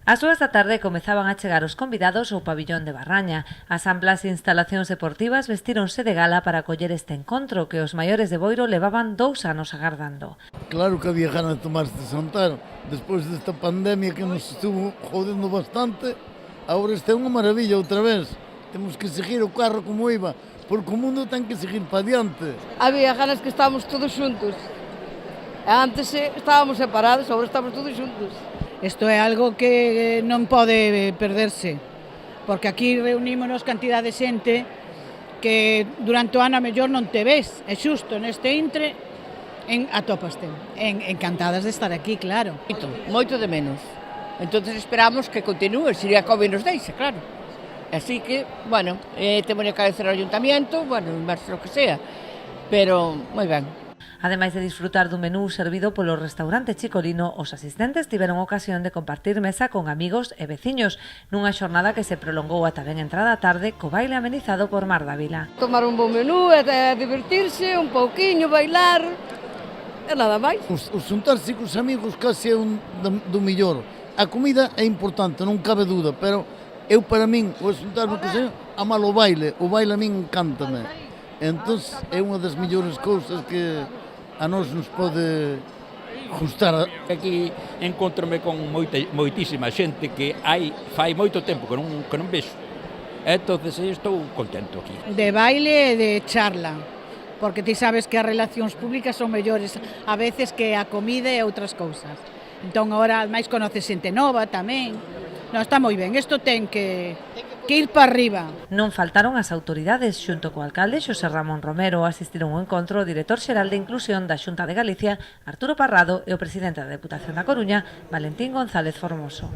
Ás 2 da tarde comezaban a chegar os convidados ao pabillón de Barraña. As amplas instalacións deportivas vestíronse de gala para acoller este encontro que os maiores de Boiro levaban 2 anos agardando. Claro que había ganas de tomar este xantar. Despois desta pandemia que nos estuvo jodendo bastante, agora está unha maravilla outra vez. Temos que seguir o carro como iba, porque o mundo ten que seguir para diante. Había ganas que estábamos todos xuntos. Antes estábamos separados, agora estamos todos xuntos. Isto é algo que non pode perderse, porque aquí reunímonos cantidad de xente que durante o ano a mellor non te ves, é xusto neste intre atópaste. Encantadas de estar aquí, claro. Moito de menos. Entonces esperamos que continúe, se a COVID nos deixe, claro. Así que, bueno, temos que agradecer ao Ayuntamiento, bueno, máis lo que sea, pero moi ben. Ademais de disfrutar dun menú servido polo restaurante Chicolino, os asistentes tiveron ocasión de compartir mesa con amigos e veciños nunha xornada que se prolongou ata ben entrada a tarde co baile amenizado por Mar da Vila. Tomar un bon menú e divertirse, un pouquiño, bailar e nada máis. Os xuntarse cos amigos case é do millor. A comida é importante, non cabe dúda, pero eu para min, o xuntarme cos amigos, amalo o baile a min encántame. Entón é unha das mellores cousas que a nós nos pode gustar. Aquí encontrome con moitísima xente que fai moito tempo que non vexo. Entón, estou contento aquí. De baile e de charla, porque ti sabes que as relacións públicas son mellores a veces que a comida e outras cousas. Entón, agora máis conoces xente nova tamén. Non, está moi ben, isto ten que ir para arriba. Non faltaron as autoridades, xunto co alcalde Xosé Ramón Romero, asistiron ao encontro o director xeral de Inclusión da Xunta de Galicia, Arturo Parrado, e o presidente da Deputación da Coruña, Valentín González Formoso.